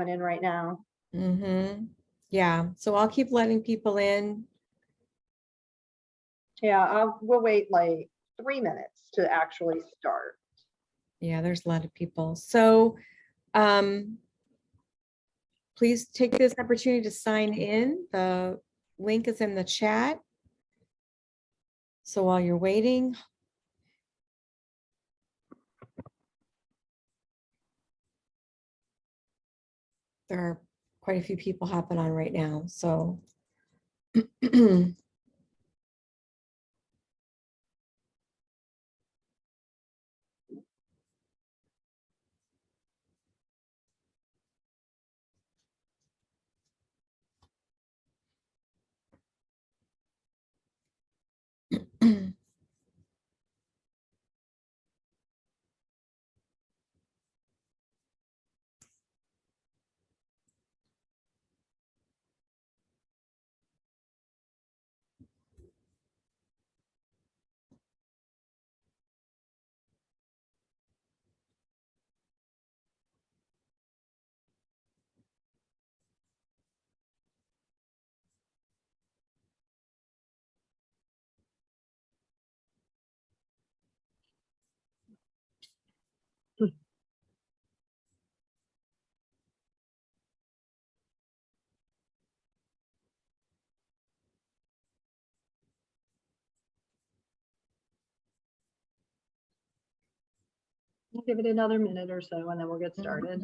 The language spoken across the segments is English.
coming in right now. Yeah, so I'll keep letting people in. Yeah, we'll wait like 3 minutes to actually start. Yeah, there's a lot of people. So please take this opportunity to sign in. The link is in the chat. So while you're waiting, there are quite a few people hopping on right now. So We'll give it another minute or so and then we'll get started.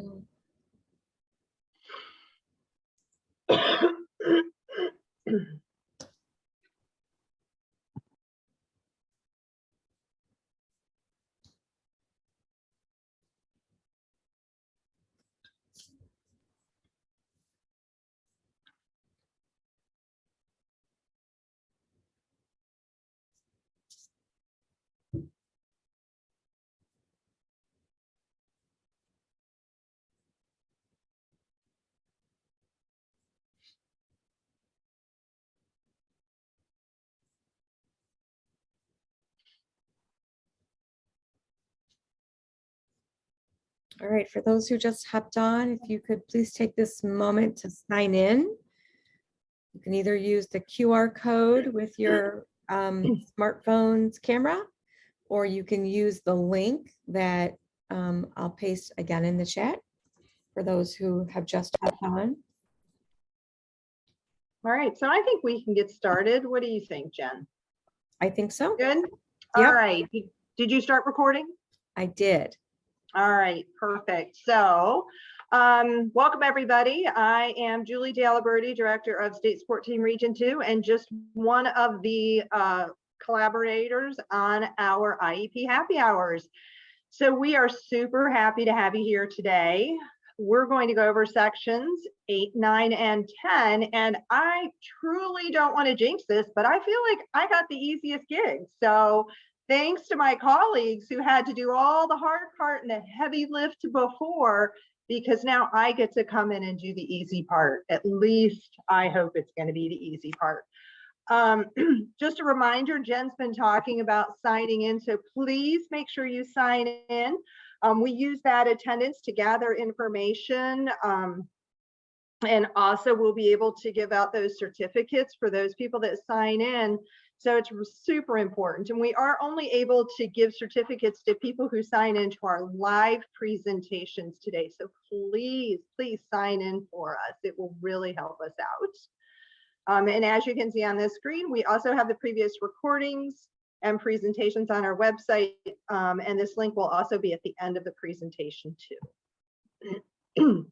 all right, for those who just hopped on, if you could please take this moment to sign in. You can either use the QR code with your smartphone's camera, or you can use the link that I'll paste again in the chat for those who have just hopped on. All right, so I think we can get started. What do you think, Jen? I think so. Good? Yep. All right. Did you start recording? I did. All right, perfect. So welcome everybody. I am Julie D'Aliberti, Director of State Sport Team Region 2, and just one of the collaborators on our IEP Happy Hours. So we are super happy to have you here today. We're going to go over sections 8, 9, and 10, and I truly don't want to jinx this, but I feel like I got the easiest gig. So thanks to my colleagues who had to do all the hard part and the heavy lift before, because now I get to come in and do the easy part. At least I hope it's going to be the easy part. Just a reminder, Jen's been talking about signing in, so please make sure you sign in. We use that attendance to gather information, and also we'll be able to give out those certificates for those people that sign in. So it's super important, and we are only able to give certificates to people who sign into our live presentations today. So please, please sign in for us. It will really help us out. And as you can see on this screen, we also have the previous recordings and presentations on our website. And this link will also be at the end of the presentation too.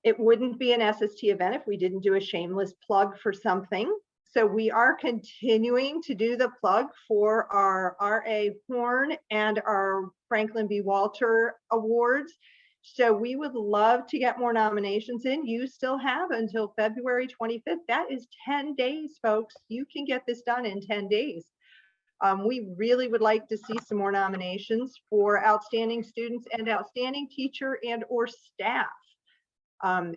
It wouldn't be an SST event if we didn't do a shameless plug for something. So we are continuing to do the plug for our RA Horn and our Franklin B. Walter Awards. So we would love to get more nominations in. You still have until February 25th. That is 10 days, folks. You can get this done in 10 days. We really would like to see some more nominations for outstanding students and outstanding teacher and or staff.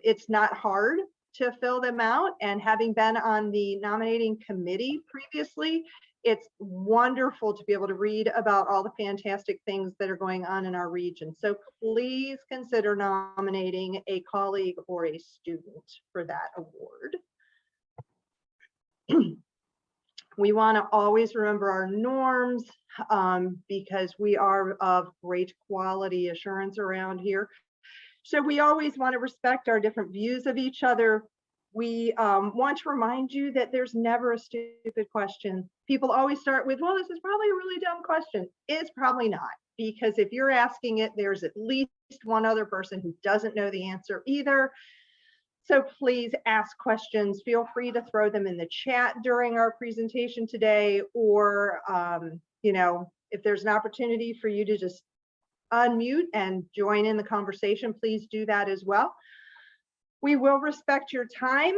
It's not hard. to fill them out. And having been on the nominating committee previously, it's wonderful to be able to read about all the fantastic things that are going on in our region. So please consider nominating a colleague or a student for that award. We want to always remember our norms because we are of great quality assurance around here. So we always want to respect our different views of each other. We want to remind you that there's never a stupid question. People always start with, well, this is probably a really dumb question. It's probably not, because if you're asking it, there's at least one other person who doesn't know the answer either. So please ask questions. Feel free to throw them in the chat during our presentation today, or you know, if there's an opportunity for you to just unmute and join in the conversation, please do that as well. We will respect your time.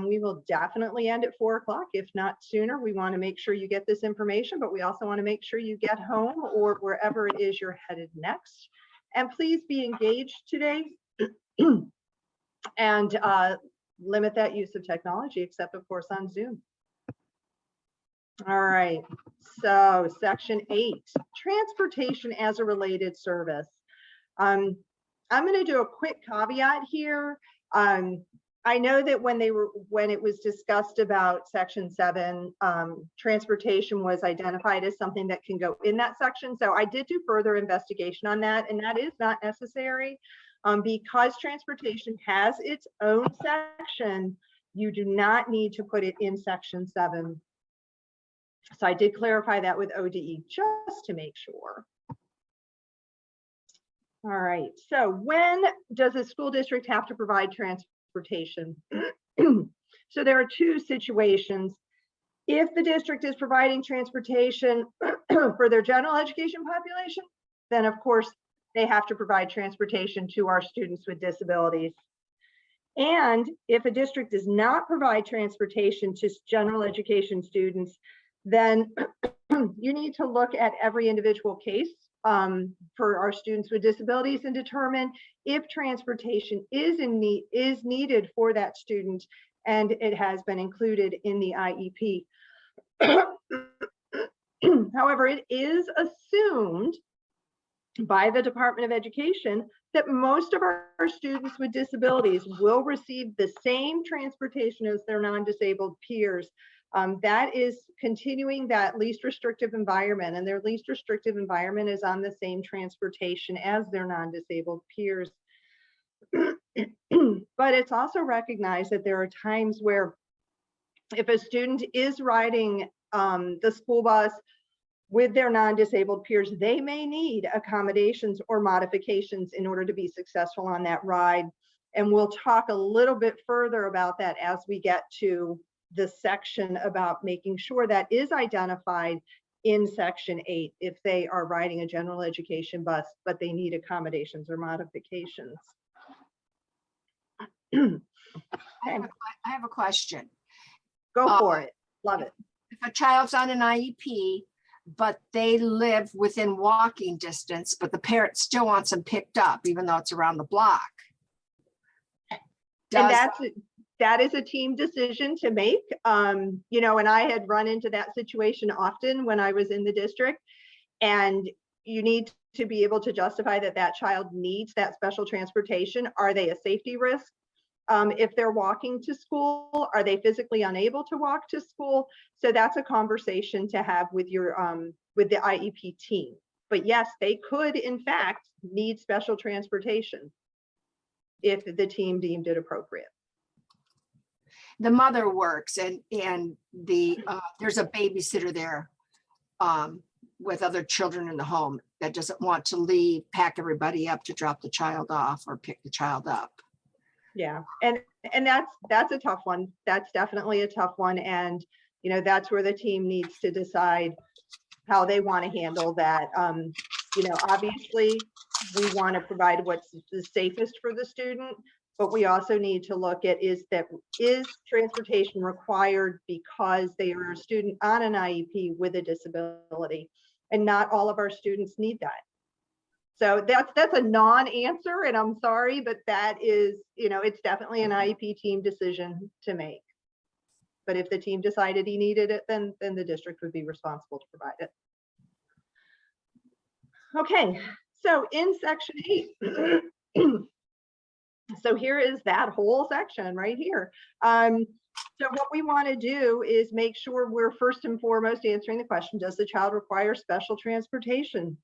We will definitely end at 4 o'clock, if not sooner. We want to make sure you get this information, but we also want to make sure you get home or wherever it is you're headed next. And please be engaged today. And limit that use of technology, except of course on Zoom. All right, so section 8, transportation as a related service. I'm going to do a quick caveat here. I know that when it was discussed about section 7, transportation was identified as something that can go in that section. So I did do further investigation on that, and that is not necessary. Because transportation has its own section, you do not need to put it in section 7. So I did clarify that with ODE just to make sure. All right, so when does a school district have to provide transportation? So there are 2 situations. If the district is providing transportation for their general education population, then of course they have to provide transportation to our students with disabilities. And if a district does not provide transportation to general education students, then you need to look at every individual case for our students with disabilities and determine if transportation is needed for that student and it has been included in the IEP. However, it is assumed by the Department of Education that most of our students with disabilities will receive the same transportation as their non-disabled peers. That is continuing that least restrictive environment, and their least restrictive environment is on the same transportation as their non-disabled peers. But it's also recognized that there are times where if a student is riding the school bus with their non-disabled peers, they may need accommodations or modifications in order to be successful on that ride. And we'll talk a little bit further about that as we get to the section about making sure that is identified in section 8 if they are riding a general education bus, but they need accommodations or modifications. I have a question. Go for it. Love it. If a child's on an IEP, but they live within walking distance, but the parent still wants them picked up, even though it's around the block. And that is a team decision to make. You know, and I had run into that situation often when I was in the district, and you need to be able to justify that that child needs that special transportation. Are they a safety risk? If they're walking to school, are they physically unable to walk to school? So that's a conversation to have with your with the IEP team. But yes, they could in fact need special transportation if the team deemed it appropriate. The mother works and the there's a babysitter there with other children in the home that doesn't want to leave, pack everybody up to drop the child off or pick the child up. Yeah, and that's a tough one. That's definitely a tough one, and you know that's where the team needs to decide how they want to handle that. You know, obviously we want to provide what's the safest for the student, but we also need to look at is transportation required because they are a student on an IEP with a disability, and not all of our students need that. So that's a non-answer, and I'm sorry, but that is, it's definitely an IEP team decision to make. But if the team decided he needed it, then the district would be responsible to provide it. Okay, so in section 8, so here is that whole section right here. So what we want to do is make sure we're first and foremost answering the question, does the child require special transportation?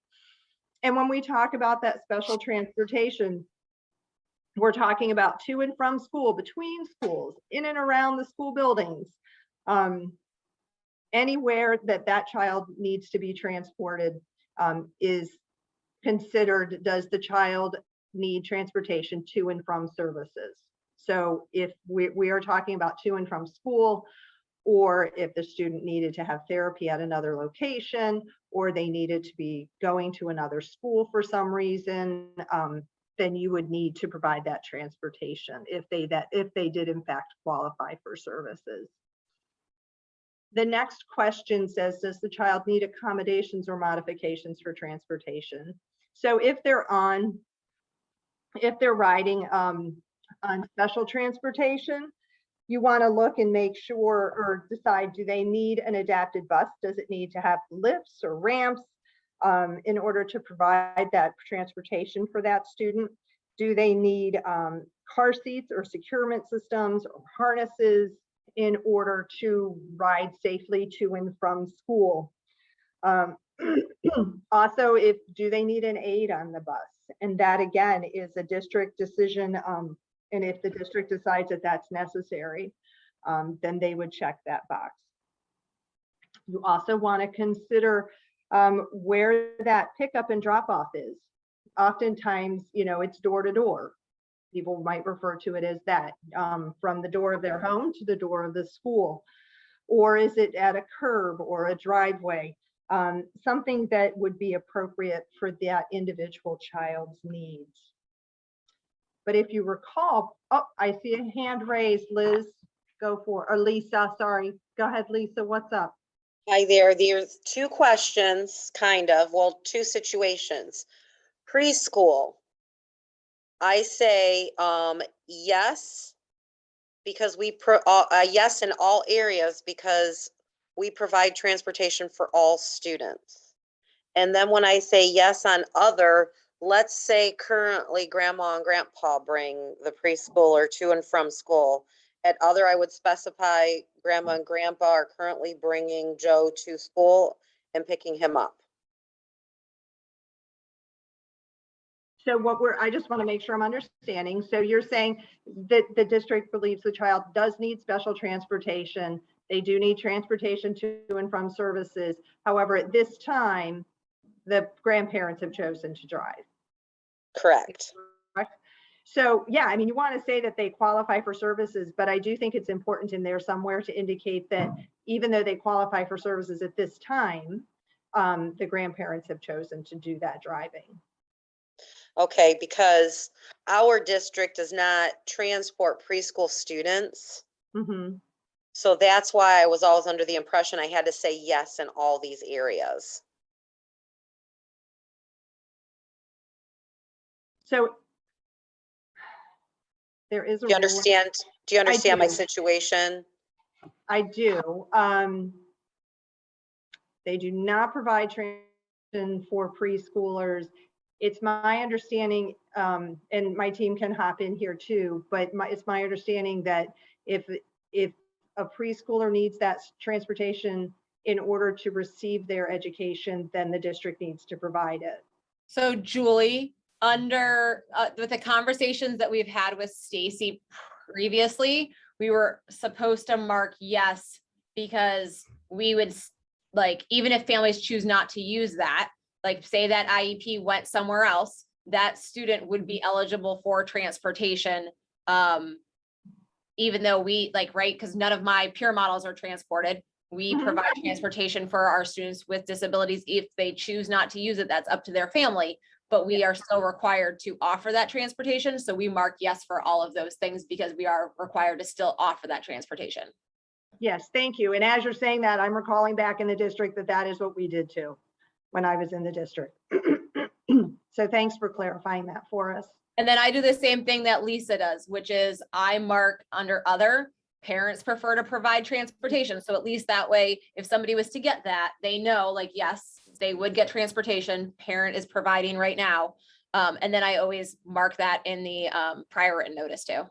And when we talk about that special transportation, we're talking about to and from school, between schools, in and around the school buildings, anywhere that child needs to be transported is considered, does the child need transportation to and from services? So if we are talking about to and from school, or if the student needed to have therapy at another location, or they needed to be going to another school for some reason, then you would need to provide that transportation if they did in fact qualify for services. The next question says, does the child need accommodations or modifications for transportation? So if they're riding on special transportation, you want to look and make sure or decide, do they need an adapted bus? Does it need to have lifts or ramps in order to provide that transportation for that student? Do they need car seats or securement systems or harnesses in order to ride safely to and from school? Also, do they need an aid on the bus? And that again is a district decision. And if the district decides that that's necessary, then they would check that box. You also want to consider where that pickup and drop off is. Oftentimes, it's door to door. People might refer to it as that, from the door of their home to the door of the school. Or is it at a curb or a driveway? Something that would be appropriate for that individual child's needs. But if you recall, oh, I see a hand raised, Liz, or Lisa, sorry. Go ahead, Lisa, what's up? Hi there. There's two questions, two situations. Preschool, I say yes, because yes in all areas, because we provide transportation for all students. And then when I say yes on other, let's say currently grandma and grandpa bring the preschooler to and from school. At other, I would specify grandma and grandpa are currently bringing Joe to school and picking him up. So I just want to make sure I'm understanding. So you're saying that the district believes the child does need special transportation. They do need transportation to and from services. However, at this time, the grandparents have chosen to drive. Correct. So yeah, I mean, you want to say that they qualify for services, but I do think it's important in there somewhere to indicate that even though they qualify for services at this time, the grandparents have chosen to do that driving. Okay, because our district does not transport preschool students. Mm-hmm. So that's why I was always under the impression I had to say yes in all these areas. So there is a Do you understand? Do you understand my situation? I do. They do not provide transportation for preschoolers. It's my understanding, and my team can hop in here too, but it's my understanding that if a preschooler needs that transportation in order to receive their education, then the district needs to provide it. So Julie, with the conversations that we've had with Stacy previously, we were supposed to mark yes, because we would, like, even if families choose not to use that, like say that IEP went somewhere else, that student would be eligible for transportation. Even though we right, because none of my peer models are transported. We provide transportation for our students with disabilities. If they choose not to use it, that's up to their family, but we are still required to offer that transportation. So we mark yes for all of those things because we are required to still offer that transportation. Yes, thank you. And as you're saying that, I'm recalling back in the district that is what we did too when I was in the district. So thanks for clarifying that for us. And then I do the same thing that Lisa does, which is I mark under other, parents prefer to provide transportation. So at least that way, if somebody was to get that, they know like, yes, they would get transportation, parent is providing right now. And then I always mark that in the prior written notice too.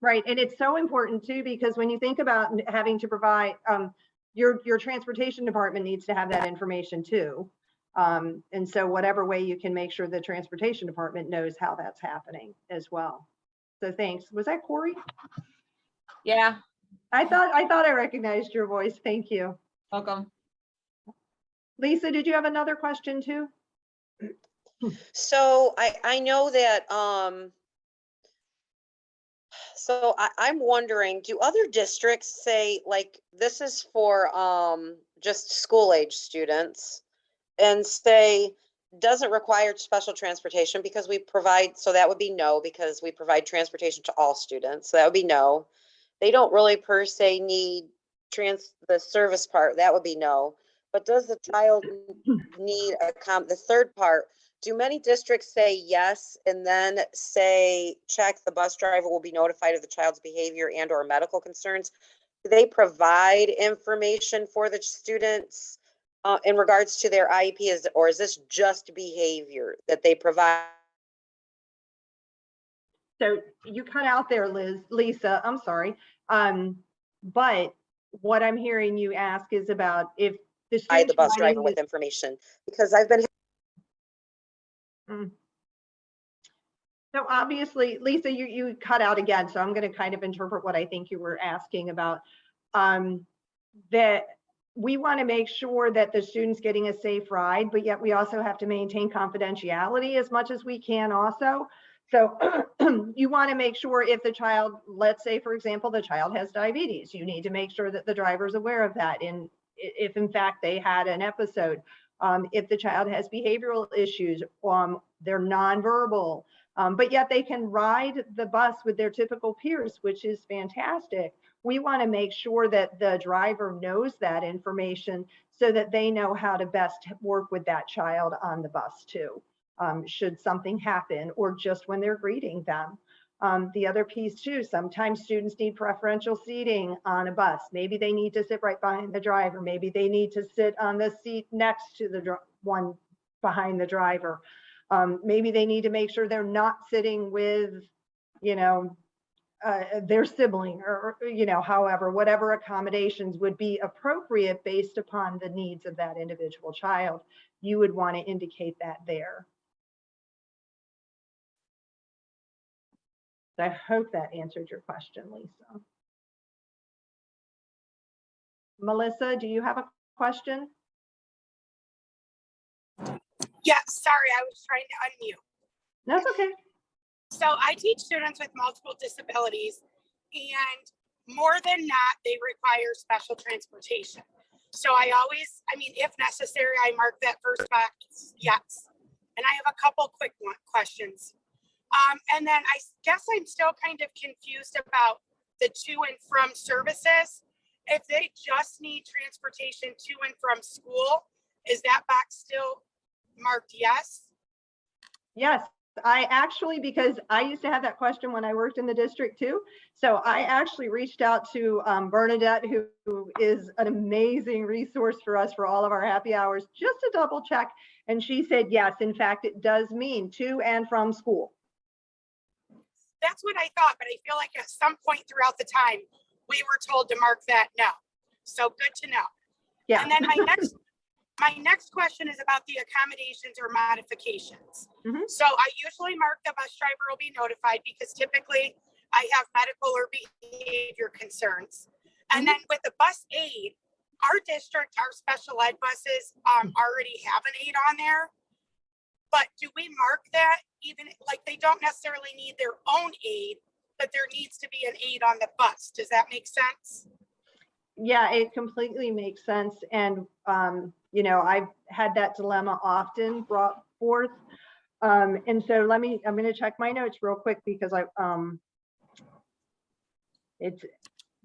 Right, and it's so important too, because when you think about having to provide, your transportation department needs to have that information too. And so whatever way you can make sure the transportation department knows how that's happening as well. So thanks. Was that Corey? Yeah, I thought I recognized your voice. Thank you. welcome. Lisa, did you have another question too? So I know that, so I'm wondering, do other districts say, like, this is for, just school age students and say, doesn't require special transportation because we provide, so that would be no, because we provide transportation to all students. So that would be no. They don't really per se need the service part, that would be no. But does the child need the third part? Do many districts say yes and then say, check, the bus driver will be notified of the child's behavior and or medical concerns? Do they provide information for the students in regards to their IEP, or is this just behavior that they provide? So you cut out there, Lisa, I'm sorry. But what I'm hearing you ask is about if the By the student's bus riding driver with information, because I've been. So obviously, Lisa, you cut out again, so I'm going to kind of interpret what I think you were asking about. That we want to make sure that the student's getting a safe ride, but yet we also have to maintain confidentiality as much as we can also. So you want to make sure if the child, let's say, for example, the child has diabetes, you need to make sure that the driver's aware of that. And if in fact they had an episode, if the child has behavioral issues, they're nonverbal, but yet they can ride the bus with their typical peers, which is fantastic. We want to make sure that the driver knows that information so that they know how to best work with that child on the bus too, should something happen or just when they're greeting them. The other piece too, sometimes students need preferential seating on a bus. Maybe they need to sit right behind the driver. Maybe they need to sit on the seat next to the one behind the driver. Maybe they need to make sure they're not sitting with, their sibling or, however, whatever accommodations would be appropriate based upon the needs of that individual child. You would want to indicate that there. I hope that answered your question, Lisa. Melissa, do you have a question? Yeah, sorry, I was trying to unmute. That's okay. So I teach students with multiple disabilities, and more than not, they require special transportation. So I always, if necessary, I mark that first box, yes. And I have a couple quick questions. And then I guess I'm still kind of confused about the to and from services. If they just need transportation to and from school, is that box still marked yes? Yes, I actually, because I used to have that question when I worked in the district too. So I actually reached out to Bernadette, who is an amazing resource for us for all of our happy hours, just to double check. And she said, yes, in fact, it does mean to and from school. That's what I thought, but I feel like at some point throughout the time, we were told to mark that no. So good to know. Yeah. And then my next question is about the accommodations or modifications. Mhm. So I usually mark the bus driver will be notified because typically I have medical or behavior concerns. And then with the bus aid, our district, our special ed buses already have an aid on there. But do we mark that even like they don't necessarily need their own aid, but there needs to be an aid on the bus? Does that make sense? Yeah, it completely makes sense. And, I've had that dilemma often brought forth. And so I'm going to check my notes real quick because it's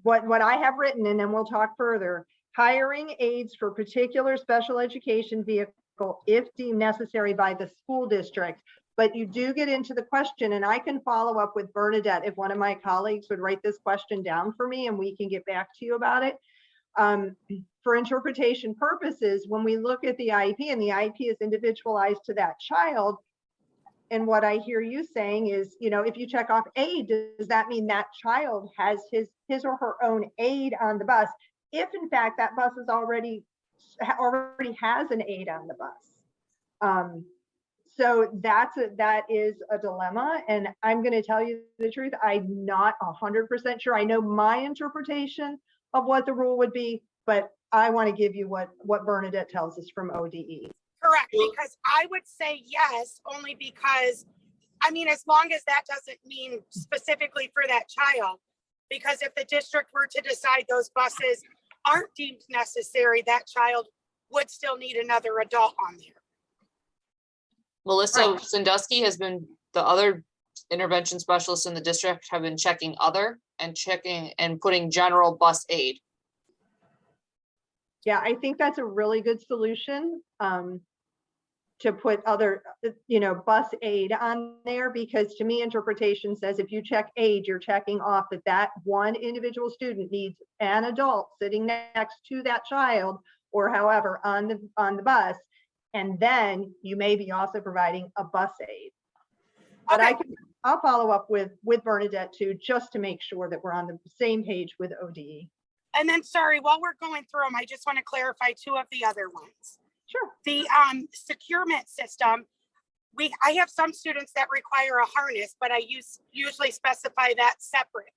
what I have written, and then we'll talk further. Hiring aides for particular special education if deemed necessary by the school district. But you do get into the question, and I can follow up with Bernadette if one of my colleagues would write this question down for me and we can get back to you about it. For interpretation purposes, when we look at the IEP and the IEP is individualized to that child, and what I hear you saying is, you know, if you check off aid, does that mean that child has his or her own aid on the bus? If in fact that bus is already has an aid on the bus. So that is a dilemma. And I'm going to tell you the truth. I'm not 100% sure. I know my interpretation of what the rule would be, but I want to give you what Bernadette tells us from ODE. Correct, because I would say yes, only because, I mean, as long as that doesn't mean specifically for that child, because if the district were to decide those buses aren't deemed necessary, that child would still need another adult on there. Melissa Right. Sandusky has been, the other intervention specialists in the district have been checking other and checking and putting general bus aid. Yeah, I think that's a really good solution, to put other, you know, bus aid on there, because to me, interpretation says if you check aid, you're checking off that one individual student needs an adult sitting next to that child or however on the bus. And then you may be also providing a bus aid. But Okay. I'll follow up with Bernadette too, just to make sure that we're on the same page with ODE. And then, sorry, while we're going through them, I just want to clarify two of the other ones. Sure. The securement system, I have some students that require a harness, but I usually specify that separate.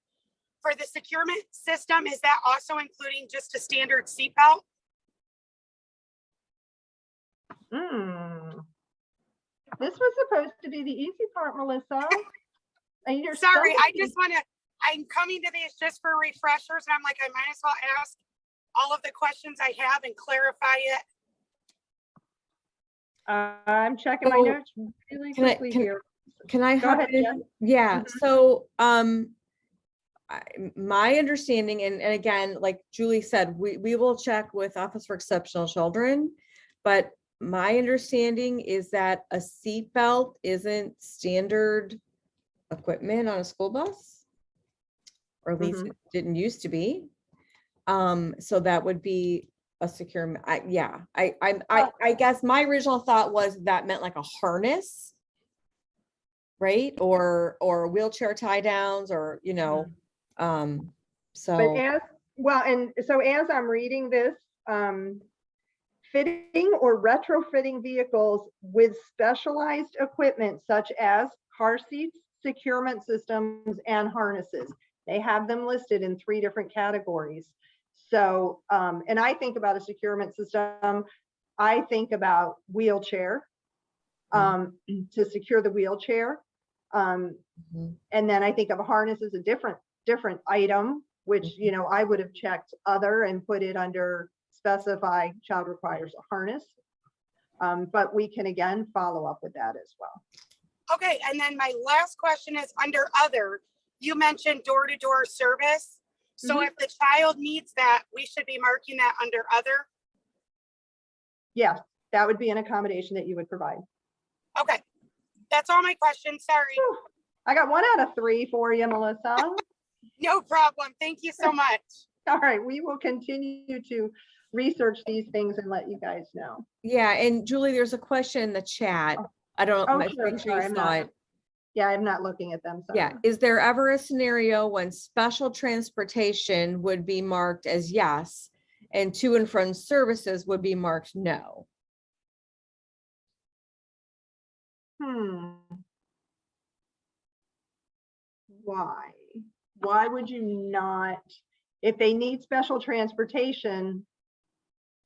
For the securement system, is that also including just a standard seatbelt? This was supposed to be the easy part, Melissa. And you're Sorry, I stumping just want to, I'm coming to these just for refreshers, and I'm like, I might as well ask all of the questions I have and clarify it. I'm checking my So, notes really can I- quickly can- here. Can I Go hop ahead, in? Jen. Yeah, Mhm. so, my understanding, and again, like Julie said, we will check with Office for Exceptional Children, but my understanding is that a seatbelt isn't standard equipment on a school bus, or at least Mhm. it didn't used to be. So that would be a secure, I guess my original thought was that meant like a harness, right? Or wheelchair tie downs, or, you know, But so, as I'm reading this, fitting or retrofitting vehicles with specialized equipment such as car seats, securement systems, and harnesses. They have them listed in 3 different categories. So, and I think about a securement system, I think about wheelchair, to secure the wheelchair. mhm. And then I think of a harness as a different item, which, you know, I would have checked other and put it under specify child requires a harness. But we can again follow up with that as well. Okay, and then my last question is under other, you mentioned door-to-door service. So if the child needs that, we should be marking that under other? Yes, that would be an accommodation that you would provide. Okay, that's all my questions, sorry. Whew. I got 1 out of 3 for you, Melissa. No problem, thank you so much. All right, we will continue to research these things and let you guys know. Yeah, and Julie, there's a question in the chat. I don't Oh, know, sure, make sure sorry, you I'm saw not- it. Yeah, I'm not looking at them. Sorry. Yeah, is there ever a scenario when special transportation would be marked as yes, and to and from services would be marked no? Why? Why would you not, if they need special transportation?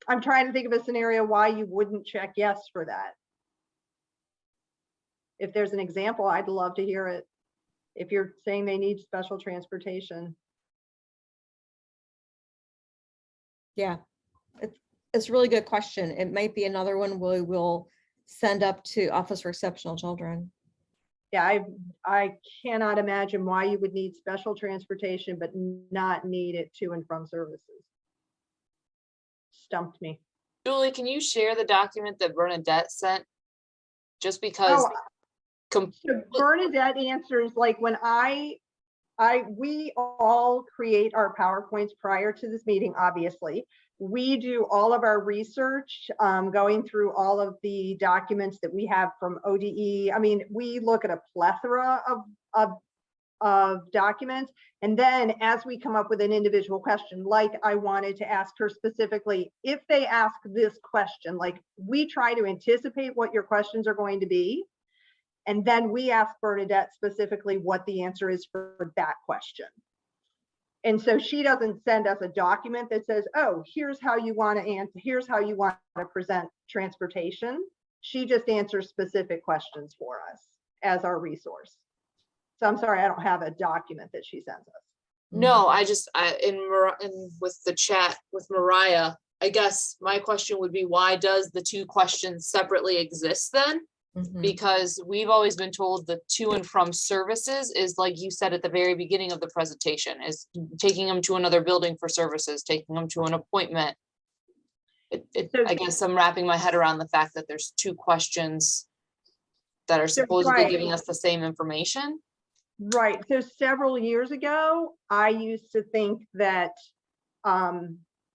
I'm trying to think of a scenario why you wouldn't check yes for that. If there's an example, I'd love to hear it. If you're saying they need special transportation. Yeah, it's a really good question. It might be another one we will send up to Office for Exceptional Children. Yeah, I cannot imagine why you would need special transportation, but not need it to and from services. Stumped me. Julie, can you share the document that Bernadette sent? Just because, Oh, so Bernadette answers, like when we all create our PowerPoints prior to this meeting, obviously. We do all of our research, going through all of the documents that we have from ODE. I mean, we look at a plethora of documents. And then as we come up with an individual question, like I wanted to ask her specifically, if they ask this question, like we try to anticipate what your questions are going to be. And then we ask Bernadette specifically what the answer is for that question. And so she doesn't send us a document that says, oh, here's how you want to answer, here's how you want to present transportation. She just answers specific questions for us as our resource. So I'm sorry, I don't have a document that she sends us. no, with the chat with Mariah, I guess my question would be, why does the two questions separately exist then? Mhm. Because we've always been told the to and from services is, like you said at the very beginning of the presentation, is taking them to another building for services, taking them to an appointment. So- I guess I'm wrapping my head around the fact that there's two questions that are supposedly right. giving us the same information. Right. So several years ago, I used to think that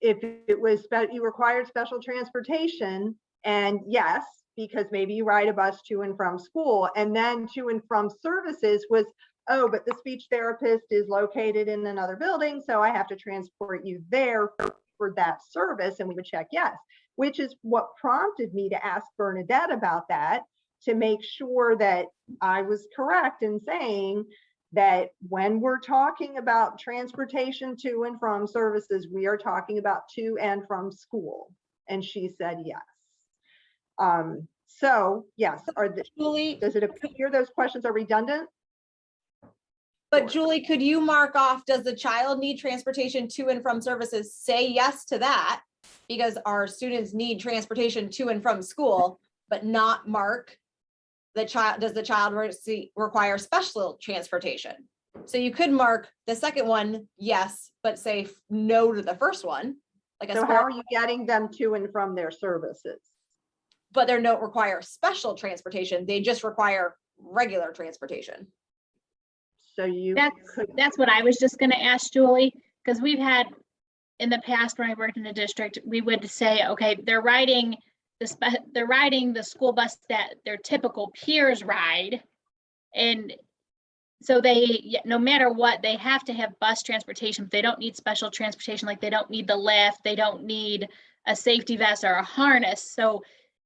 if it was you required special transportation, and yes, because maybe you ride a bus to and from school, and then to and from services was, oh, but the speech therapist is located in another building, so I have to transport you there for that service. And we would check yes, which is what prompted me to ask Bernadette about that, to make sure that I was correct in saying that when we're talking about transportation to and from services, we are talking about to and from school. And she said yes. So yes, Julie, does it appear those questions are redundant? but Julie, could you mark off, does the child need transportation to and from services? Say yes to that, because our students need transportation to and from school, but not mark the child, does the child require special transportation? So you could mark the second one, yes, but say no to the first one. Like So how are you getting them to and from their services? but they don't require special transportation. They just require regular transportation. So you That's what I was just gonna ask Julie, because we've had in the past when I worked in the district, we would say, okay, they're riding the school bus that their typical peers ride. And so no matter what, they have to have bus transportation. They don't need special transportation, like they don't need the lift, they don't need a safety vest or a harness. So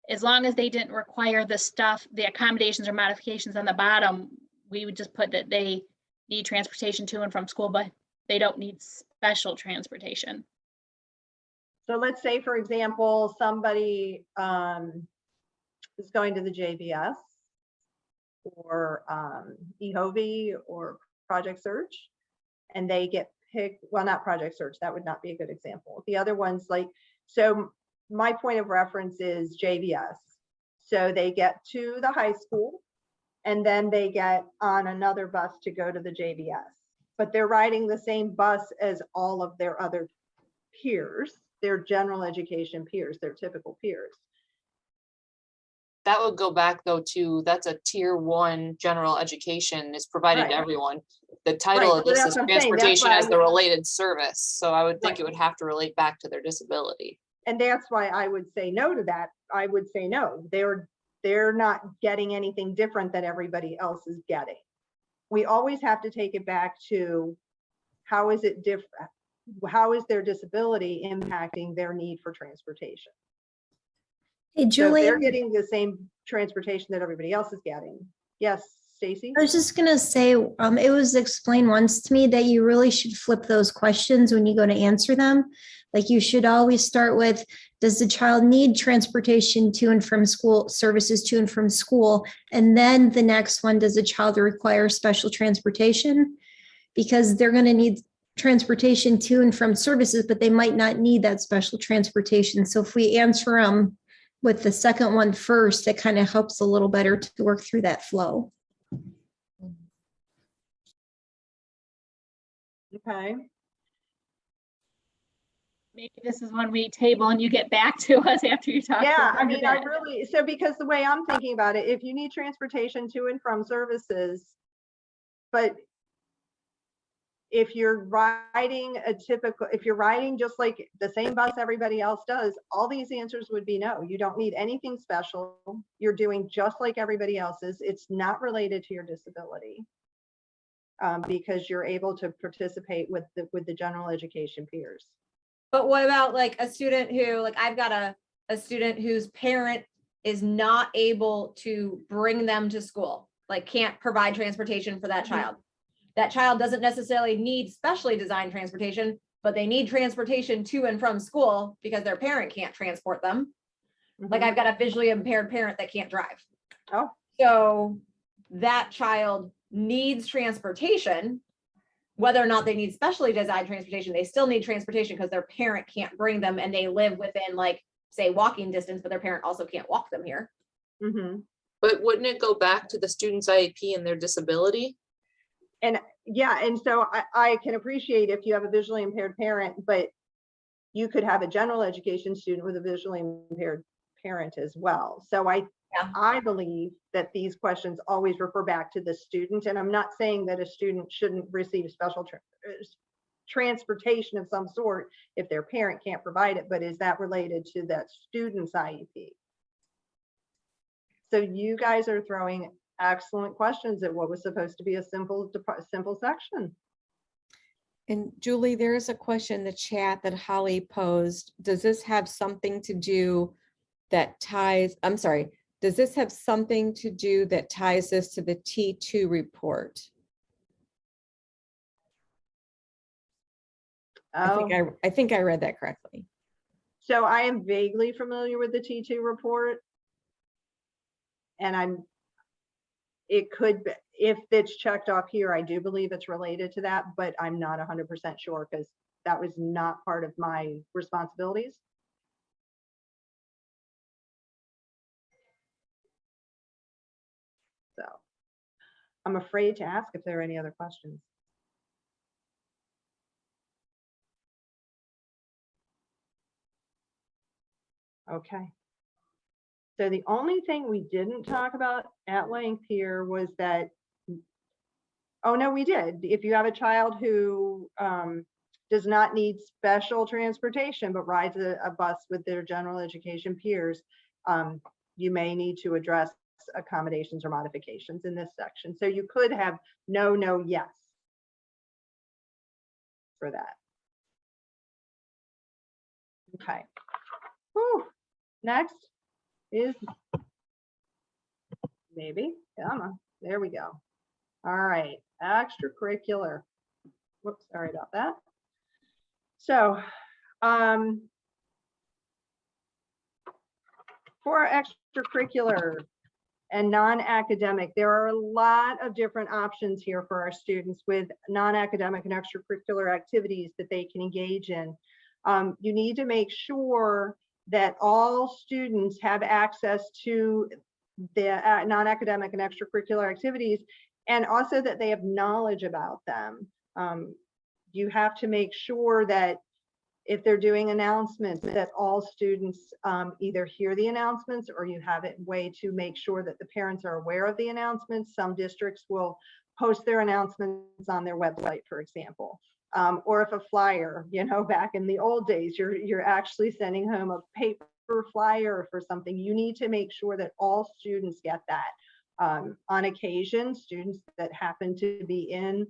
as long as they didn't require the accommodations or modifications on the bottom, we would just put that they need transportation to and from school, but they don't need special transportation. So let's say, for example, somebody is going to the JVS or EHOVI or Project Search, and they get picked, well, not Project Search, that would not be a good example. The other ones, like, so my point of reference is JVS. So they get to the high school and then they get on another bus to go to the JVS, but they're riding the same bus as all of their other peers, their general education peers, their typical peers. That would go back though to, that's a tier 1 general education is provided Right. to everyone. The title Right, of so this that's is what I'm saying. That's transportation why as the related service. So I would think Right. it would have to relate back to their disability. And that's why I would say no to that. I would say no, they're not getting anything different than everybody else is getting. We always have to take it back to how is it different? How is their disability impacting their need for transportation? Hey, So if Julie, they're getting the same transportation that everybody else is getting. Yes, Stacy? I was just gonna say, it was explained once to me that you really should flip those questions when you go to answer them. Like you should always start with, does the child need transportation to and from school, services to and from school? And then the next one, does the child require special transportation? Because they're gonna need transportation to and from services, but they might not need that special transportation. So if we answer them with the second one first, it kind of helps a little better to work through that flow. Okay. maybe this is when we table and you get back to us after you talk. Yeah, I to mean, them. so because the way I'm thinking about it, if you need transportation to and from services, but if you're riding just like the same bus everybody else does, all these answers would be no. You don't need anything special. You're doing just like everybody else is. It's not related to your disability. Because you're able to participate with the general education peers. But what about like a student who, like I've got a student whose parent is not able to bring them to school, like can't provide transportation for that child. That child doesn't necessarily need specially designed transportation, but they need transportation to and from school because their parent can't transport them. Like I've got a visually impaired parent that can't drive. Oh. So that child needs transportation, whether or not they need specially designed transportation, they still need transportation because their parent can't bring them and they live within, like, say, walking distance, but their parent also can't walk them here. But wouldn't it go back to the student's IEP and their disability? And yeah, and so I can appreciate if you have a visually impaired parent, but you could have a general education student with a visually impaired parent as well. So I believe that these questions always refer back to the student. And I'm not saying that a student shouldn't receive special transportation of some sort if their parent can't provide it, but is that related to that student's IEP? So you guys are throwing excellent questions at what was supposed to be a simple section. And Julie, there is a question in the chat that Holly posed. Does this have something to do that ties, I'm sorry, does this have something to do that ties this to the T2 report? Oh, I think I read that correctly. so I am vaguely familiar with the T2 report. And it could be, if it's checked off here, I do believe it's related to that, but I'm not 100% sure because that was not part of my responsibilities. So I'm afraid to ask if there are any other questions. Okay. So the only thing we didn't talk about at length here was that, oh no, we did. If you have a child who does not need special transportation, but rides a bus with their general education peers, you may need to address accommodations or modifications in this section. So you could have no, no, yes for that. Okay. Whew. Next is maybe, come on, there we go. All right, extracurricular. Whoops, sorry about that. So for extracurricular and non-academic, there are a lot of different options here for our students with non-academic and extracurricular activities that they can engage in. You need to make sure that all students have access to the non-academic and extracurricular activities, and also that they have knowledge about them. You have to make sure that if they're doing announcements, that all students either hear the announcements or you have a way to make sure that the parents are aware of the announcements. Some districts will post their announcements on their website, for example. Or if a flyer, you know, back in the old days, you're actually sending home a paper flyer for something, you need to make sure that all students get that. On occasion, students that happen to be in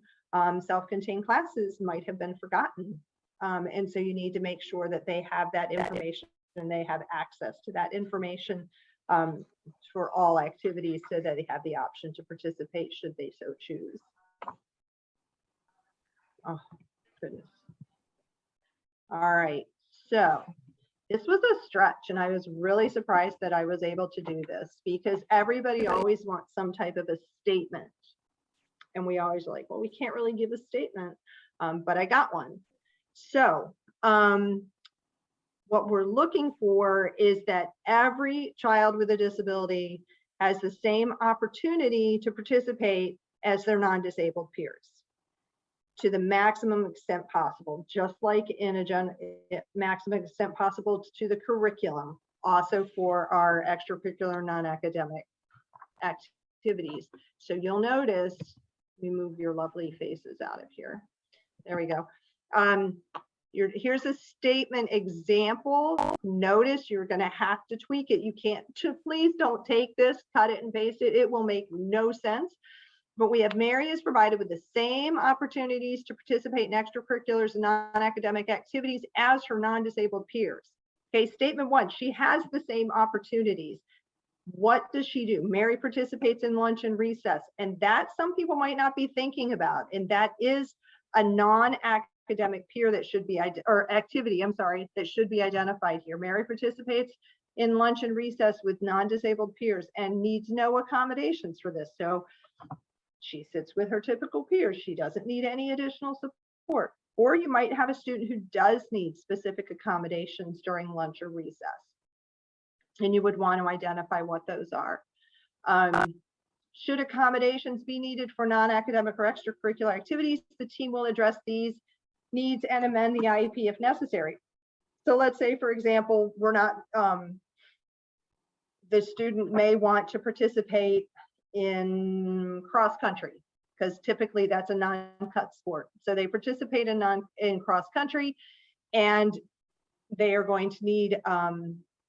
self-contained classes might have been forgotten. And so you need to make sure that they have that information and they have access to that information for all activities so that they have the option to participate should they so choose. Oh, goodness. All right, so this was a stretch and I was really surprised that I was able to do this because everybody always wants some type of a statement. And we always are like, well, we can't really give a statement, but I got one. So what we're looking for is that every child with a disability has the same opportunity to participate as their non-disabled peers. to the maximum extent possible, just like in a maximum extent possible to the curriculum, also for our extracurricular non-academic activities. So you'll notice, we move your lovely faces out of here. There we go. Here's a statement example. Notice you're going to have to tweak it. You can't, please don't take this, cut it and paste it. It will make no sense. But we have Mary is provided with the same opportunities to participate in extracurriculars and non-academic activities as her non-disabled peers. Okay, statement one, she has the same opportunities. What does she do? Mary participates in lunch and recess, and that some people might not be thinking about, and that is a non-academic peer that should be, or activity, I'm sorry, that should be identified here. Mary participates in lunch and recess with non-disabled peers and needs no accommodations for this. So she sits with her typical peers. She doesn't need any additional support. Or you might have a student who does need specific accommodations during lunch or recess. And you would want to identify what those are. Should accommodations be needed for non-academic or extracurricular activities, the team will address these needs and amend the IEP if necessary. So let's say, for example, we're not, the student may want to participate in cross country, because typically that's a non-cut sport. So they participate in cross country, and they are going to need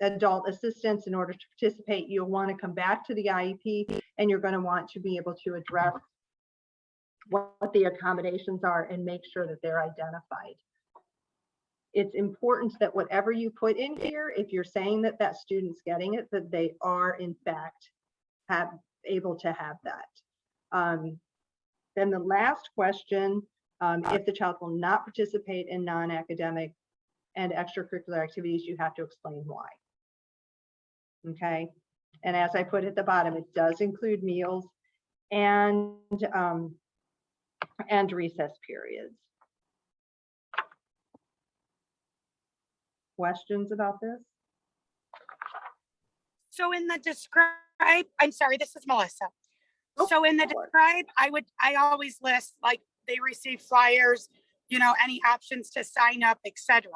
adult assistance in order to participate. You'll want to come back to the IEP, and you're going to want to be able to address what the accommodations are and make sure that they're identified. It's important that whatever you put in here, if you're saying that that student's getting it, that they are in fact able to have that. Then the last question, if the child will not participate in non-academic and extracurricular activities, you have to explain why. Okay, and as I put at the bottom, it does include meals and recess periods. Questions about this? So in the describe, I'm sorry, this is Melissa. Oh, So in the sure. describe, I always list like they receive flyers, you know, any options to sign up, etc.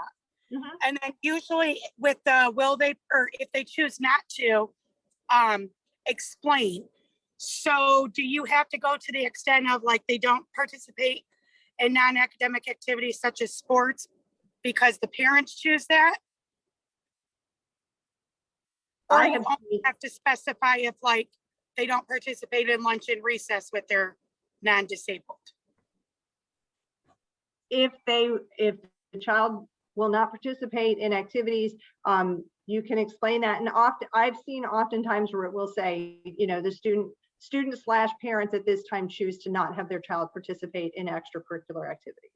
Mhm. And then usually with the will they, or if they choose not to, explain. So do you have to go to the extent of like they don't participate in non-academic activities such as sports because the parents choose that? Or I you have only have to specify if like they don't participate in lunch and recess with their non-disabled. if the child will not participate in activities, you can explain that. And often I've seen oftentimes where it will say, you know, the student/parents at this time choose to not have their child participate in extracurricular activities.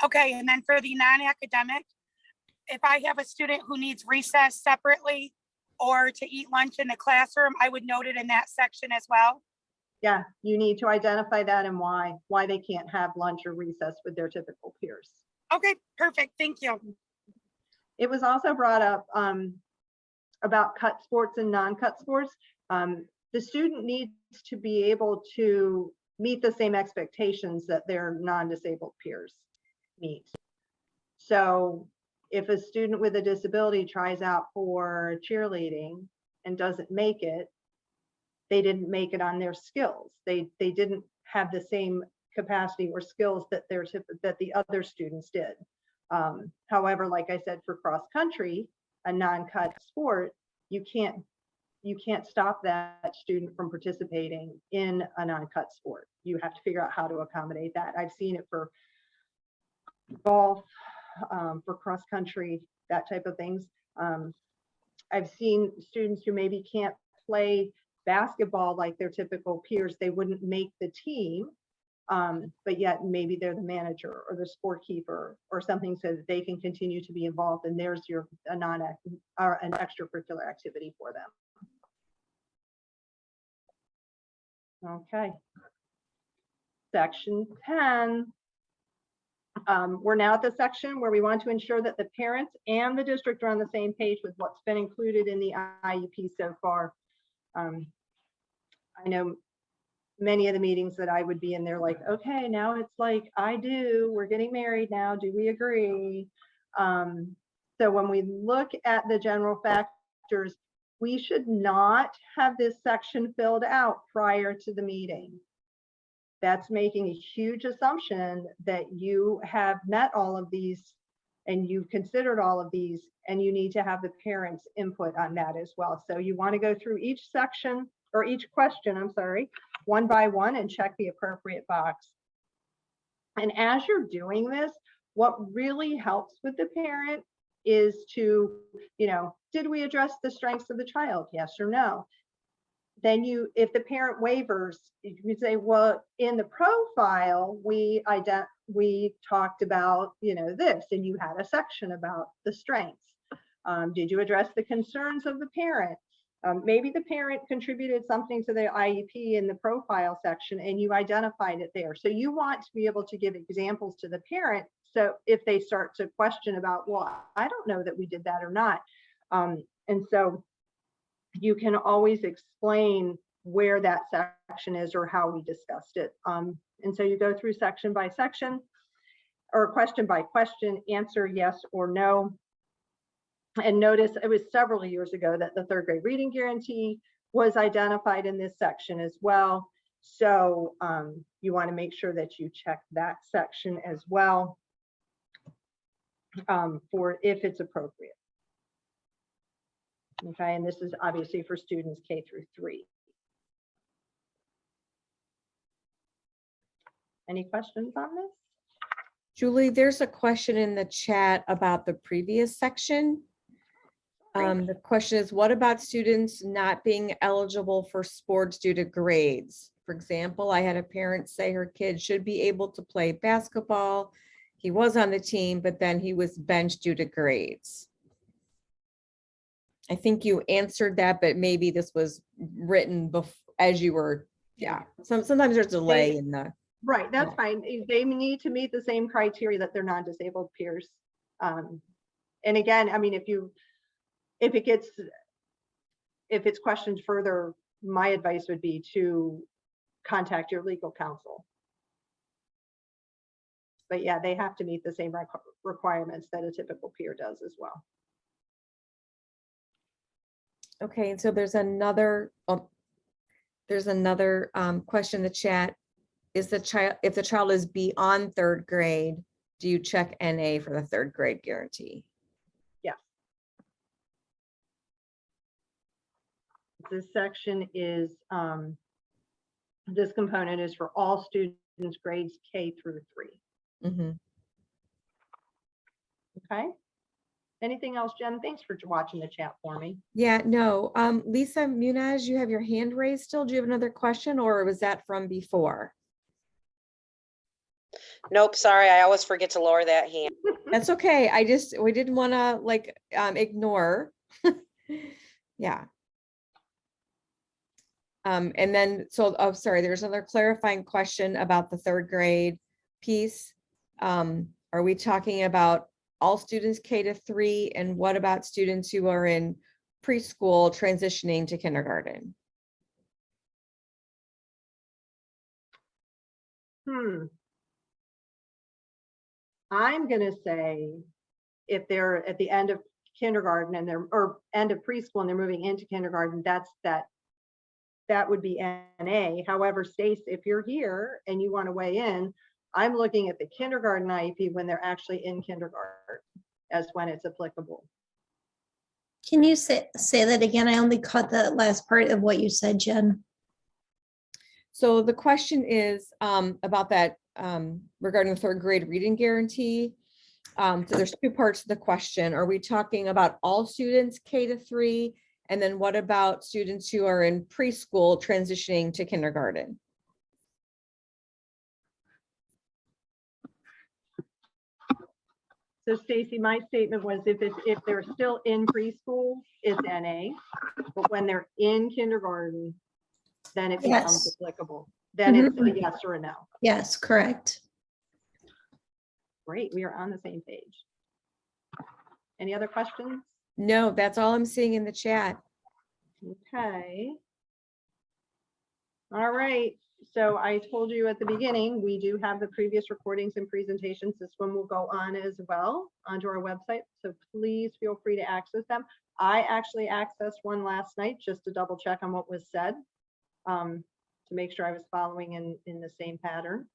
Okay, and then for the non-academic, if I have a student who needs recess separately or to eat lunch in the classroom, I would note it in that section as well. Yeah, you need to identify that and why they can't have lunch or recess with their typical peers. Okay, perfect. Thank you. It was also brought up about cut sports and non-cut sports. The student needs to be able to meet the same expectations that their non-disabled peers meet. So if a student with a disability tries out for cheerleading and doesn't make it, they didn't make it on their skills. They didn't have the same capacity or skills that the other students did. However, like I said, for cross country, a non-cut sport, you can't stop that student from participating in a non-cut sport. You have to figure out how to accommodate that. I've seen it for golf, for cross country, that type of things. I've seen students who maybe can't play basketball like their typical peers. They wouldn't make the team, but yet maybe they're the manager or the sport keeper or something, so that they can continue to be involved, and there's an extracurricular activity for them. Okay. Section 10. We're now at the section where we want to ensure that the parents and the district are on the same page with what's been included in the IEP so far. I know many of the meetings that I would be in, they're like, okay, now it's like, we're getting married now. Do we agree? So when we look at the general factors, we should not have this section filled out prior to the meeting. That's making a huge assumption that you have met all of these and you've considered all of these, and you need to have the parents' input on that as well. So you want to go through each section or each question, I'm sorry, one by one and check the appropriate box. And as you're doing this, what really helps with the parent is to, did we address the strengths of the child? Yes or no? Then if the parent wavers, you can say, well, in the profile, we talked about, this, and you had a section about the strengths. Did you address the concerns of the parent? Maybe the parent contributed something to the IEP in the profile section and you identified it there. So you want to be able to give examples to the parent. So if they start to question about, well, I don't know that we did that or not. And so you can always explain where that section is or how we discussed it. And so you go through section by section or question by question, answer yes or no. And notice it was several years ago that the third grade reading guarantee was identified in this section as well. So you want to make sure that you check that section as well for if it's appropriate. Okay, and this is obviously for students K through 3. Any questions on this? Julie, there's a question in the chat about the previous section. The question is, what about students not being eligible for sports due to grades? For example, I had a parent say her kid should be able to play basketball. He was on the team, but then he was benched due to grades. I think you answered that, but maybe this was written as you were, yeah. Sometimes there's a delay in the. Right, that's fine. They need to meet the same criteria that their non-disabled peers. And again, I mean, if it's questioned further, my advice would be to contact your legal counsel. But yeah, they have to meet the same requirements that a typical peer does as well. Okay, and so there's another question in the chat. If the child is beyond third grade, do you check NA for the third grade guarantee? Yes. This section is, this component is for all students grades K through 3. Mm-hmm. Okay. Anything else, Jen? Thanks for watching the chat for me. Yeah, no. Lisa Munez, you have your hand raised still. Do you have another question, or was that from before? Nope, sorry, I always forget to lower that hand. That's okay. We didn't want to ignore. Yeah. And then, sorry, there's another clarifying question about the third grade piece. Are we talking about all students K to 3? And what about students who are in preschool transitioning to kindergarten? I'm going to say if they're at the end of kindergarten and or end of preschool and they're moving into kindergarten, that would be NA. However, Stace, if you're here and you want to weigh in, I'm looking at the kindergarten IEP when they're actually in kindergarten as when it's applicable. Can you say that again? I only caught the last part of what you said, Jen. So the question is about that regarding the third grade reading guarantee. So there's 2 parts to the question. Are we talking about all students K to 3? And then what about students who are in preschool transitioning to kindergarten? So Stacy, my statement was if they're still in preschool, it's NA, but when they're in kindergarten, then it becomes Yes. applicable. Then it's a yes or a no. Yes, correct. Great, we are on the same page. Any other questions? No, that's all I'm seeing in the chat. Okay. All right, so I told you at the beginning, we do have the previous recordings and presentations. This one will go on as well onto our website, so please feel free to access them. I actually accessed one last night just to double check on what was said, to make sure I was following in the same pattern.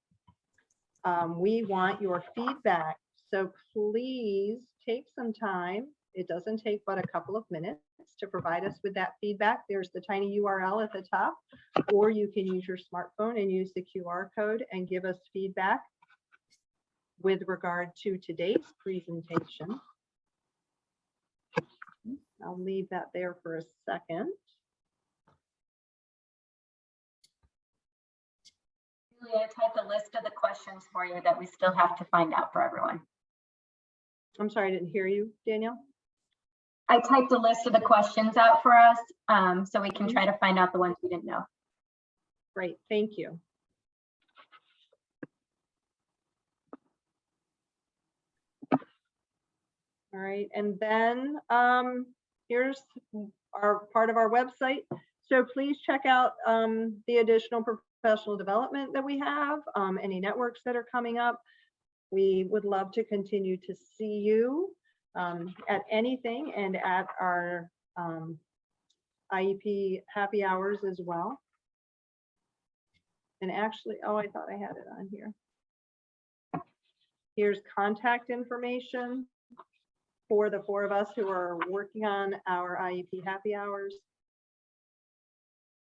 We want your feedback, so please take some time. It doesn't take but a couple of minutes to provide us with that feedback. There's the tiny URL at the top, or you can use your smartphone and use the QR code and give us feedback with regard to today's presentation. I'll leave that there for a second. Julie, I typed a list of the questions for you that we still have to find out for everyone. I'm sorry, I didn't hear you, Danielle. I typed a list of the questions out for us, so we can try to find out the ones we didn't know. Great, thank you. All right, and then here's our part of our website. So please check out the additional professional development that we have, any networks that are coming up. We would love to continue to see you at anything and at our IEP happy hours as well. And actually, oh, I thought I had it on here. Here's contact information for the 4 of us who are working on our IEP happy hours.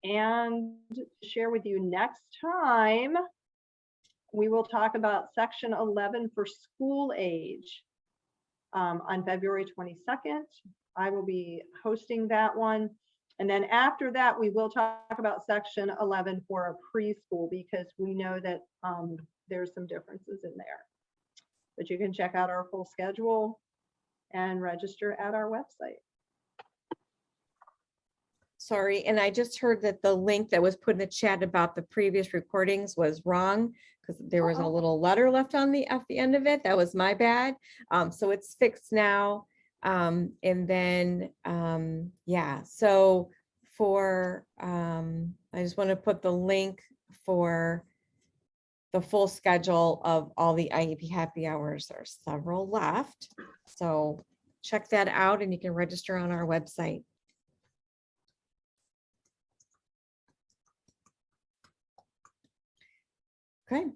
And to share with you next time, we will talk about section 11 for school age on February 22nd. I will be hosting that one. And then after that, we will talk about section 11 for a preschool, because we know that there's some differences in there. But you can check out our full schedule and register at our website. Sorry, and I just heard that the link that was put in the chat about the previous recordings was wrong, because there was a little letter left on at the end of it. That was my bad. So it's fixed now. And then, yeah, so for, I just want to put the link for the full schedule of all the IEP happy hours. There are several left. So check that out and you can register on our website. Okay.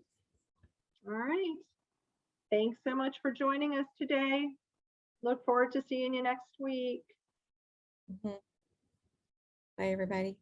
All right. Thanks so much for joining us today. Look forward to seeing you next week. Bye, everybody.